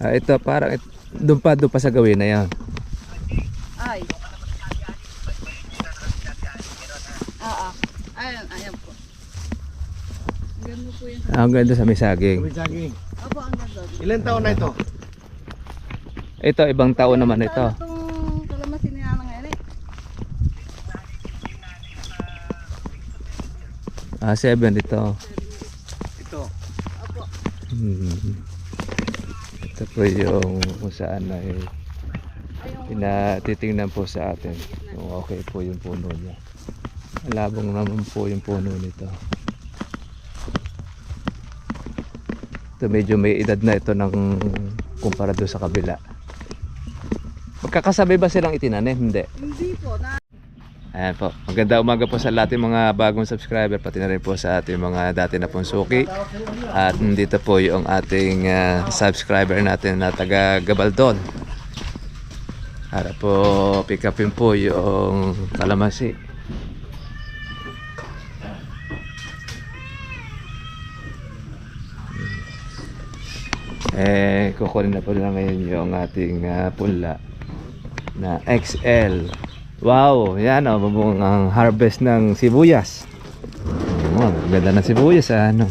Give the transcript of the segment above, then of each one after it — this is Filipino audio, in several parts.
Ito parang doon pa sa gawin na yan. Ay. Oo. Ayan po. Ang ganda po yan. Ang ganda sa may saging. Saging. Opo, ang ganda. Ilan taon na ito? Ito ibang taon naman ito. Itong kalamansi ni Ana ngayon eh. 7 ito. Ito. Opo. Ito po yung kung saan ay pinatitingnan po sa atin kung okay po yung puno niya. Malabong naman po yung puno nito. Ito medyo may edad na ito ng kumpara doon sa kabila. Magkakasabay ba silang itinanim? Hindi. Hindi po. Ayan po. Maganda umaga po sa lahat ng mga bagong subscriber, pati na rin po sa ating mga dati na pong suki. At dito po yung ating subscriber natin na taga Gabaldon. Para po pick upin po yung kalamansi. Kukunin na po na ngayon yung ating punla na XL. Wow, yan o, ang harvest ng sibuyas. Ganda ng sibuyas, ano.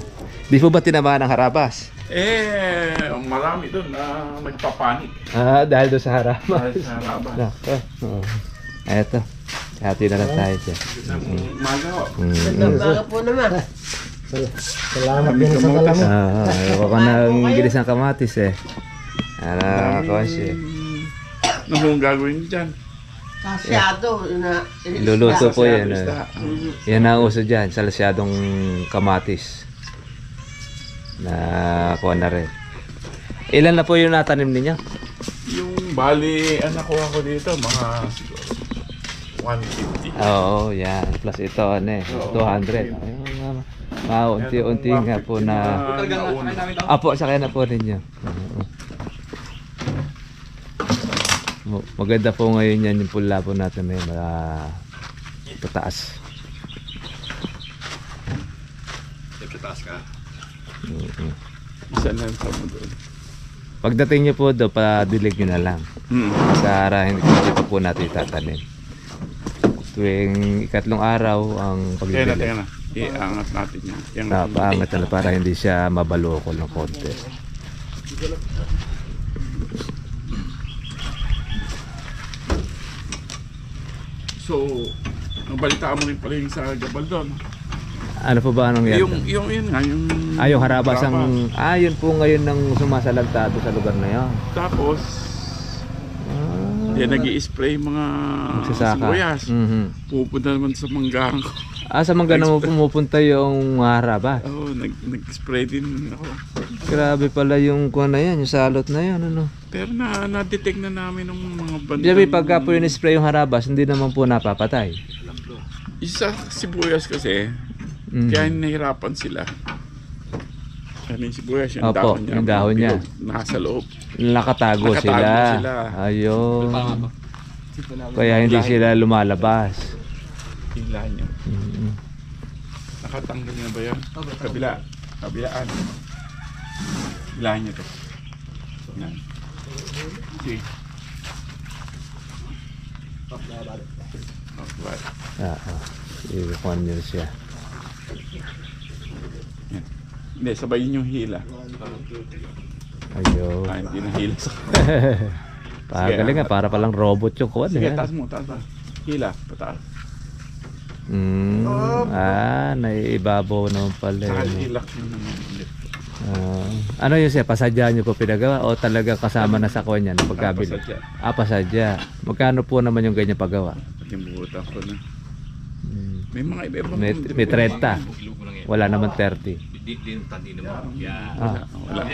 Di po ba tinamaan ng harabas? Marami doon na nagpapanik. Dahil doon sa harabas. Dahil sa harabas. Eto, hati na lang tayo dyan. Magawa. Baga po naman. Salamat din sa kalaman. Ayaw ko ng gilis ng kamatis eh. Ano, konsi. Ano kung gagawin dyan? Kasyado na Luluto po yan. Isda. Yan ang uso dyan, salasyadong kamatis. Na kuha na rin. Ilan na po yung natanim ninyo? Yung bali, anak ko ako dito, mga siguro 150. Oo, yan. Plus ito, ano eh, 200. Ayun, unti-unti nga po na... Apo, sakay na po ninyo. Maganda po ngayon yan yung pula po natin na yun. Pataas. Pataas ka? Isa na sa mo doon. Pagdating nyo po doon, padilig nyo na lang. Para hindi pa po natin itatanim. Tuwing ikatlong araw ang pagdidilig. Kaya na. Iangat natin yan. Paangat na para hindi siya mabalokol ng konti. So, ang balita mo rin pala yung sa Gabaldon. Ano po ba anong yan? Yun nga, yung... Yung harabas ang... yun po ngayon ng sumasalagtado sa lugar na yun. Tapos, yan nag-i-spray mga Magsasaka. sibuyas. Pupunta naman sa manggang ko. Sa Manggana mo pumupunta yung harabas. Oo, nag-spray din ako. Grabe pala yung kuha na yan, yung salot na yan, ano. Pero na-detect na namin ng mga bandang... Sabi, pagka po yung spray yung harabas, hindi naman po napapatay. Isa sibuyas kasi, kaya nahirapan sila. Ano yung sibuyas, yung Opo, dahon niya. yung dahon niya. Nasa loob. Nakatago sila. Ayun. Kaya hindi sila lumalabas. Hila niya. Nakatanggal niya ba yan? Kabila. Kabilaan. Hilahin niya to. Yan. See. Ikuhan nyo siya. Yan. Hindi, sabayin yung hila. Ayun. Hindi na hila sa... Pagaling nga, para palang robot yung kuwan. Sige, taas mo, taas mo. Hila, pataas. Naiibabaw naman pala. Saka yun. hilak yun naman ulit. Ano yun siya? Pasadya nyo po pinagawa o talaga kasama na sa kuwan yan? Pagkabili? Pasadya. Pasadya. Magkano po naman yung ganyan paggawa? Limutan ko na. May mga iba-ibang... May 30. Wala naman 30. Wala.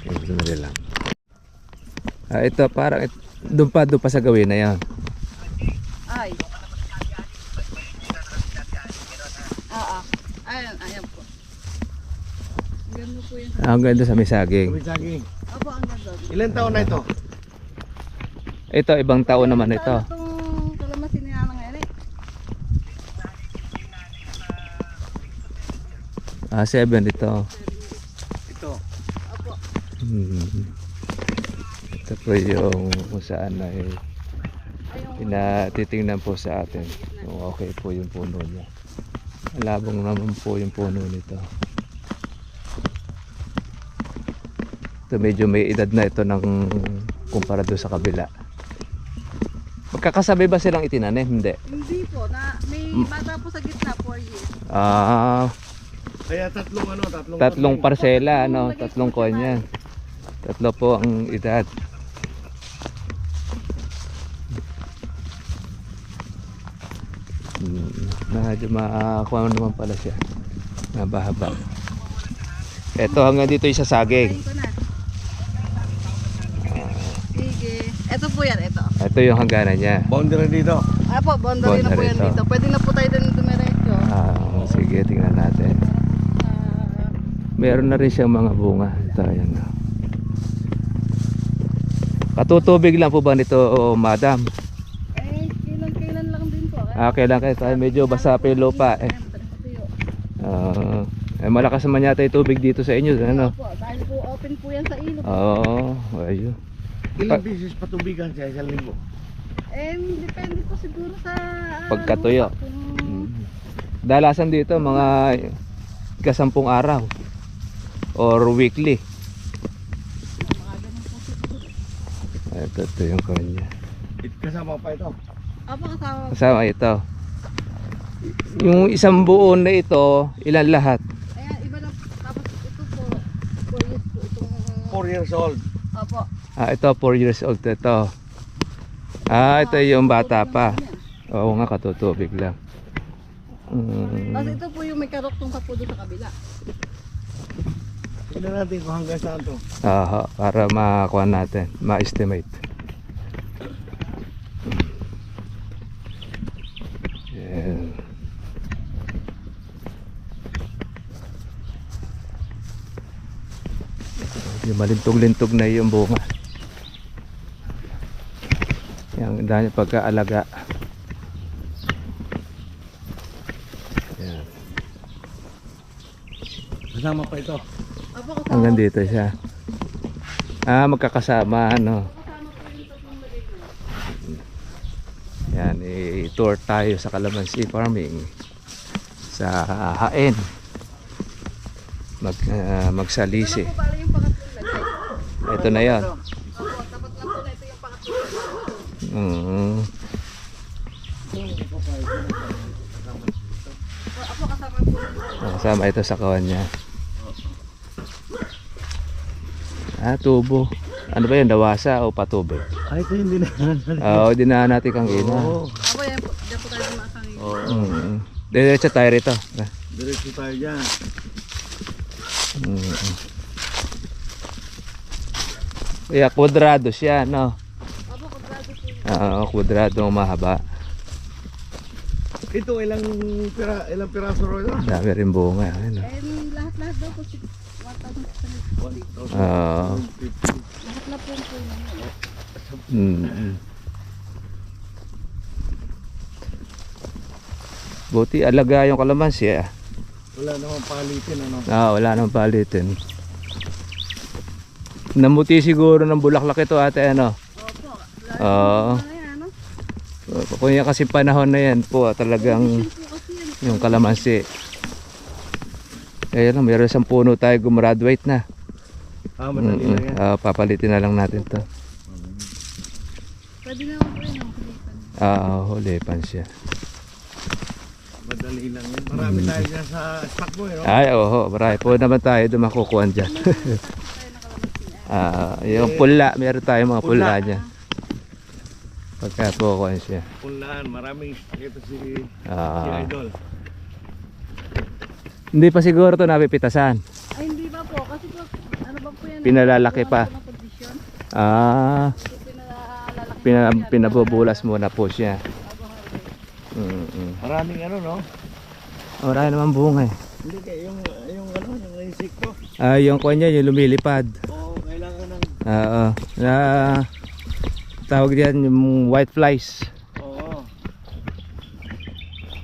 Ito lang. Ito parang doon pa sa gawin na yan. Ay. Ayan po. Ang ganda po yan. Ang ganda sa may saging. Saging. Opo, ang ganda. Ilan taon na ito? Ito ibang taon naman ito. Itong kalamansi ni Ana ngayon eh. 7 ito. Ito. Opo. Ito po yung kung saan ay pinatitingnan po sa atin kung okay po yung puno niya. Malabong naman po yung puno nito. Ito medyo may edad na ito ng kumpara doon sa kabila. Magkakasabay ba silang itinanim? Hindi. Hindi po, may bata po sa gitna, 4 years. Kaya Tatlong parsela, ano, tatlong konya. Tatlo po ang edad. Medyo makakuha naman pala siya. Mahaba-haba. Ito hanggang dito yung sa saging. Kain ko na. Sige. Ito po yan, ito. Ito yung hangganan niya. boundary dito. Po, boundary na po yan Boundary dito. Pwede na po tayo din dumiretso. Sige, tingnan natin. Meron na rin siyang mga bunga. Ito, ayan. Katutubig lang po ba nito, madam? Kailan lang din po. Kailan kayo tayo medyo basa pa yung lupa eh. Malakas naman yata yung tubig dito sa inyo, ano? Po, dahil po open po yan sa ilog. Ayun. Ilang beses patubigan siya isang linggo? Depende po siguro sa Pagkatuyo. lupa kung Dalasan dito mga kasampung araw or weekly. mga ganun po siguro. Ito yung kanya. Kasama pa ito. Kasama. Kasama ito. Yung isang buon na ito, ilan lahat? Ayan, iba na. Tapos ito po, 4 years po itong 4 years old. Opo. Ito 4 years old ito. Ito yung bata pa. Oo nga, katutubig lang. Tapos ito po yung may karoktong pa po doon sa kabila. Tignan natin kung hanggang saan to. Para makakuha natin, ma-estimate. Yan. Yung malintog-lintog na yung bunga. Yung dahil pagkaalaga. Yan. Kasama pa ito. Opo, kasama. Hanggang dito siya. Magkakasama, ano. Yan, i-tour tayo sa Calamansi Farming sa Haen. Magsalisi. Ito po pala yung pangatlong lagay. Ito na yan. Opo, tapat lang po na ito yung pangatlong lagay. Opo, kasama po. Kasama ito sa kawan niya. Tubo. Ano ba yun? Dawasa o patubig? Ito yung dinahan. Oo, dinaan natin kang ina. Opo, yan po. Diyan po tayo dumakang. Diretso tayo rito. Diretso tayo dyan. Kaya kwadrado siya, no? Opo, kwadrado po. Kwadrado ang mahaba. Ito ilang piraso ro ito? Dami rin bunga. Ano? Lahat-lahat daw po. 1,000. Lahat na po po yun. Buti alaga yung kalamansi. Wala namang palitin, ano? Wala nang palitin. Namuti siguro ng bulaklak ito, ate, ano? Opo. Oo. Kung yan kasi panahon na yan po, talagang yung kalamansi. Ayan, mayroon isang puno tayo gumraduate na. Madali lang yan. Papalitin na lang natin to. Pwede naman po yun. Hulipan. Hulipan siya. Madali lang yan. Marami tayo dyan sa stock mo, no? Marami po naman tayo doon makukuhan dyan. Yung pula, meron tayo mga pula dyan. Pagka kukuhan siya. Punlaan, maraming stock ito si Idol. Hindi pa siguro ito napipitasan. Ay, hindi ba po? Kasi po, ano ba po yan? Pinalalaki pa. Pinabubulas muna po siya. Maraming ano, no? Marami naman bunga eh. Hindi kayo, yung insekto. Yung kanya, yung lumilipad. Oo, kailangan ng... Tawag diyan yung white flies. Oo.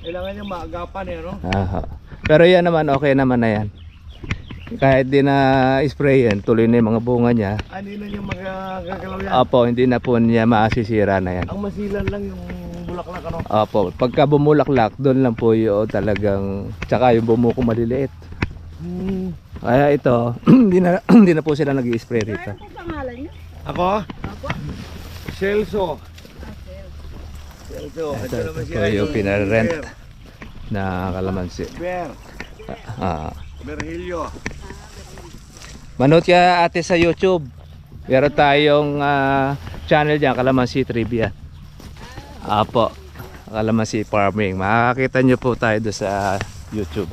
Kailangan yung maagapan eh, no? Pero yan naman, okay naman na yan. kahit di na sprayan, tuloy na yung mga bunga niya. Hindi na yung magagalaw yan. Opo, hindi na po niya masisira na yan. Ang masilan lang yung bulaklak ano. Opo, pagka bumulaklak, doon lang po yung talagang, tsaka yung bumuko maliliit. Kaya ito, hindi na po sila nag-i-spray rito. Ano po pangalan niyo? Ako? Apo. Celso. Ito po yung pinarent na kalamansi. Ber. Berhilio. Manood ka ate sa YouTube. Meron tayong channel dyan, Kalamansi Trivia. Apo, Kalamansi Farming. Makakita nyo po tayo doon sa YouTube.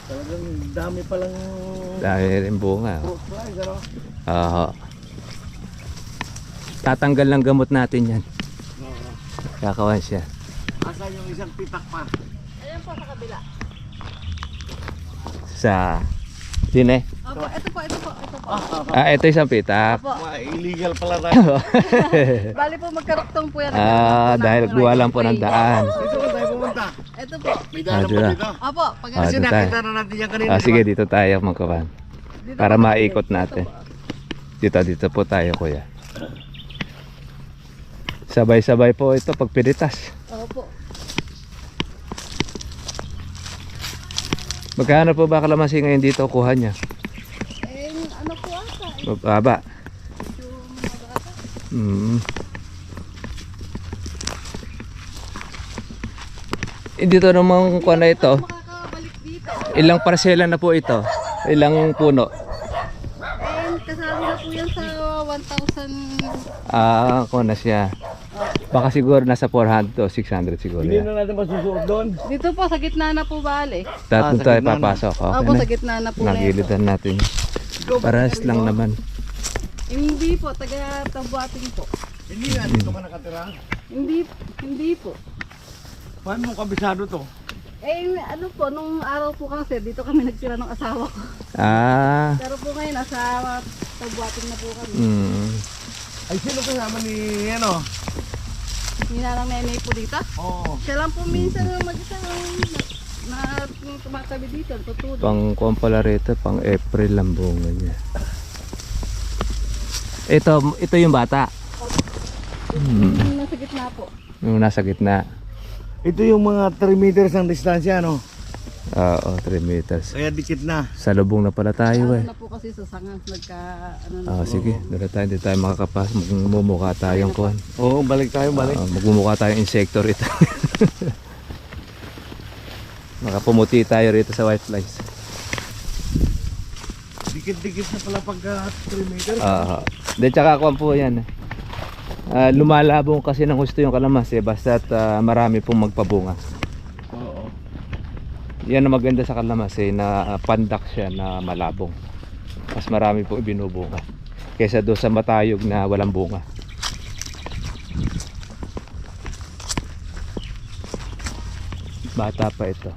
Talagang dami palang Dami rin bunga. fruit flies ano. Oo. Tatanggal ng gamot natin yan. Kakawan siya. Asan yung isang pitak pa? Ayan po sa kabila. Sa sine. Opo, ito po. Ito po. Ito isang pitak. Opo. Illegal pala tayo. Bali po magkaruktong po yan. Dahil gawa lang po ng daan. Dito ba tayo pumunta? Ito po. May daan dito. pa dito. Opo. Pag Ah, Kasi dito tayo. nakita na natin yan kanina. Sige, dito tayo magkawan. dito Para po. maikot natin. Dito po tayo, kuya. Sabay-sabay po ito pag pinitas. Opo. Magkano po ba kalamansi ngayon dito kuha niya? Ano po ata? Mababa. Medyo mababa. Dito namang kuha na ito. Makakabalik dito. Ilang parsela na po ito? Ilang puno? Kasali na po yan sa 1,000. Kuha na siya. Baka siguro nasa 400 to 600 siguro Hindi yan. na natin masusuot doon. Dito po, sa gitna na po bale. Tatlo sa tayo gitna na. papasok. Okay Opo, na. sa gitna na po na ito. Nagilitan natin. Paras lang naman. Hindi po, taga-tabuating po. Hindi nga dito ka nakatira. Hindi po. Paano mo kabisado to? Ano po, nung araw po kasi, dito kami nagtira ng asawa ko. Pero po ngayon, nasa tabuating na po kami. Ay, sino kasama ni ano? Ninanang nenay po dito. Oo. Siya lang po minsan na mag-isa na tumatabi dito, tutulog. Pang kuwan pala rito, pang April ang bunga niya. Ito yung bata. Nasa gitna po. Yung nasa gitna. Ito yung mga 3 meters ang distansya, no? Oo, 3 meters. Kaya dikit na. Sa lubong na pala tayo eh. Ano na po kasi sa sangas, Sige, dala tayo, hindi tayo makakapas. Magmumukha tayong kuwan. Oo, balik tayo, balik. Magmumukha tayong insekto rito. Makapumuti tayo rito sa white flies. Dikit-dikit na pala pagka 3 meters. Hindi, tsaka kuwan po yan. Lumalabong kasi ng gusto yung kalamansi basta't marami pong magpabunga. Oo. Yan ang maganda sa kalamansi na pandak siya na malabong. Mas marami pong ibinubunga kaysa doon sa matayog na walang bunga. Bata pa ito.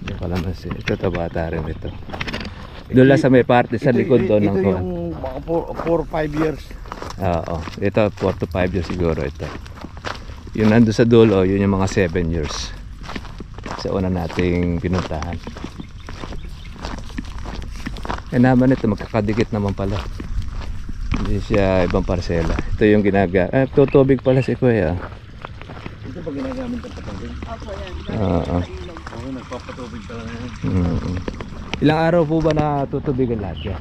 Yung kalamansi. Ito bata rin ito. Doon lang sa may parte sa likod doon ng Ito kuwan. yung 4-5 years. Oo, ito 4 to 5 years siguro ito. Yun nando sa dulo, yun yung mga 7 years. Sa una nating pinuntahan. Naman ito, magkakadikit naman pala. Hindi siya ibang parsela. Ito yung tutubig pala si Kuya. Ito pa ginagamit ng patubig. Opo, yan. Oo. Oo, nagpapatubig talaga yan. Ilang araw po ba natutubigan lahat yan?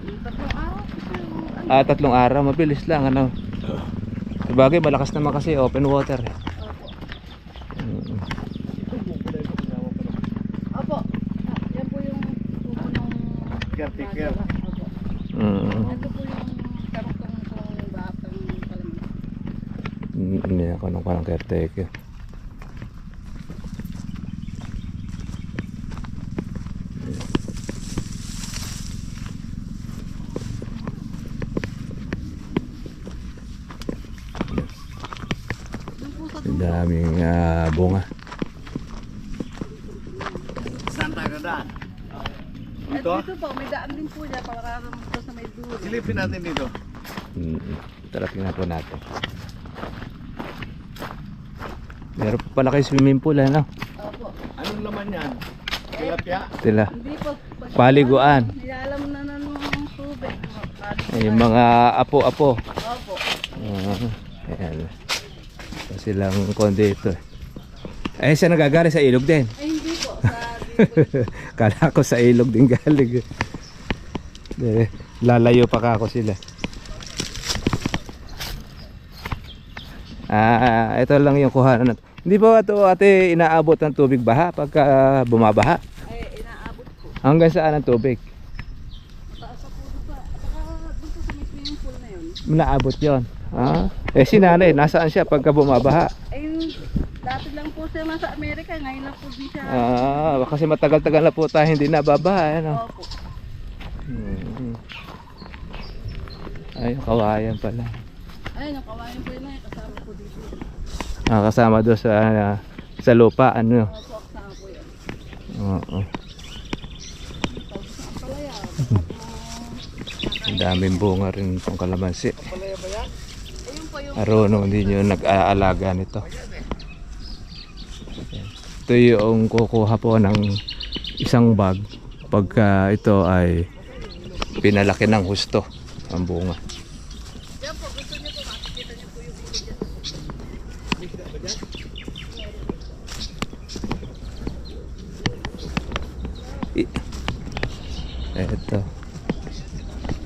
Tatlong araw kasi 3 araw, mabilis lang ano. Sabagay, malakas naman kasi open water. Opo. Yan po yung tubo ng Caretaker. Opo. Ito po yung karutong kung batang kalamansi. Hindi ako nung parang caretaker. Ang daming bunga. Saan tayo daan? At Dito? dito po, may daan din po niya para po sa may dulo. Silipin natin dito. Tara, tingnan po natin. Meron pa pala kayo swimming pool, ano? Opo. Anong laman yan? Tilapia? Tila. Hindi po. Paliguan. Nilalam na ng tubig. Yung mga apo-apo. Opo. Ayan. So, silang kondito. Eh, siya nagagaling sa ilog din. Ay, hindi po. Sa dito. Kala ko sa ilog din galing. Lalayo pa ka ako sila. Ito lang yung kuhanan natin. Hindi ba ito ate inaabot ng tubig baha pagka bumabaha? Ay, inaabot po. Hanggang saan ang tubig? Taas sa puso pa. Saka doon po sa may swimming pool na yun. Naabot yon. Eh si nanay, nasaan siya pagka bumabaha? Ay, dati lang po siya nasa Amerika. Ngayon lang po din siya. Kasi matagal-tagal na po tayo hindi nababaha. Ano? Opo. Ay, kawayan pala. Ayun, yung kawayan po yun na kasama po dito. Kasama doon sa lupa, ano? Opo, kasama po yun. Oo. Tapos sa Ampalaya. Ang daming bunga rin itong kalamansi. Ayun po yung Arono, hindi nyo nag-aalaga nito. Ito yung kukuha po ng isang bag pagka ito ay pinalaki ng husto ang bunga. yan po. Gusto niyo po makikita niyo po yung ilog dyan. Ito.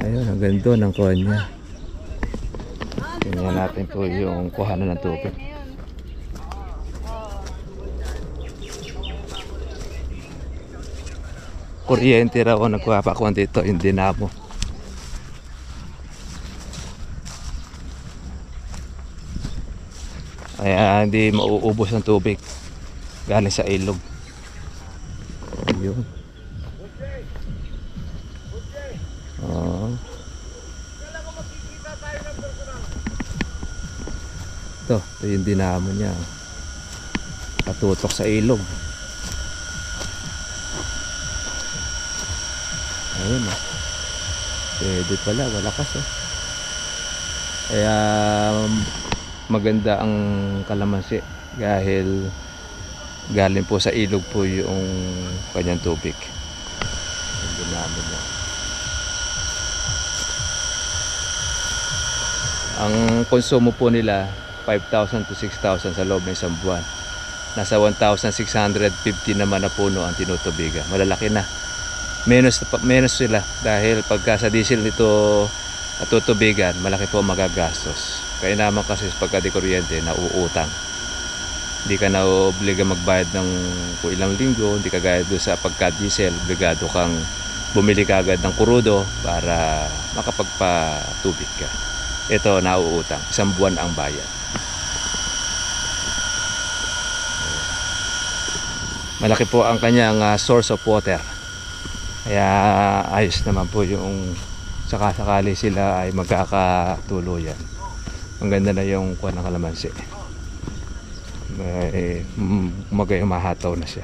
Ayun, ang ganda ng kuha niya. Tingnan natin po yung kuhanan ng tubig. Ngayon. Kuryente raw ang nagpapakuan dito, yung dinamo. Kaya hindi mauubos ang tubig galing sa ilog. Ayun. Ito yung dinamo niya. Katutok sa ilog. Ayun o. Pwede pala, walakas o. Kaya maganda ang kalamansi dahil galing po sa ilog po yung kanyang tubig. Yung dinamo niya. Ang konsumo po nila 5,000 to 6,000 sa loob ng isang buwan. Nasa 1,650 naman na puno ang tinutubigan. Malalaki na. Menos sila dahil pagka sa diesel nito tutubigan, malaki po magagastos. Kaya naman kasi pagka di kuryente, nauutang. Hindi ka na obliga magbayad ng kung ilang linggo, hindi ka gaya doon sa pagka diesel, obligado kang bumili ka agad ng kurudo para makapagpatubig ka. Ito, nauutang. Isang buwan ang bayad. Malaki po ang kanyang source of water. Kaya ayos naman po yung sakasakali sila ay magkakatuluyan. Ang ganda na yung kuha ng kalamansi. Magayang mahataw na siya.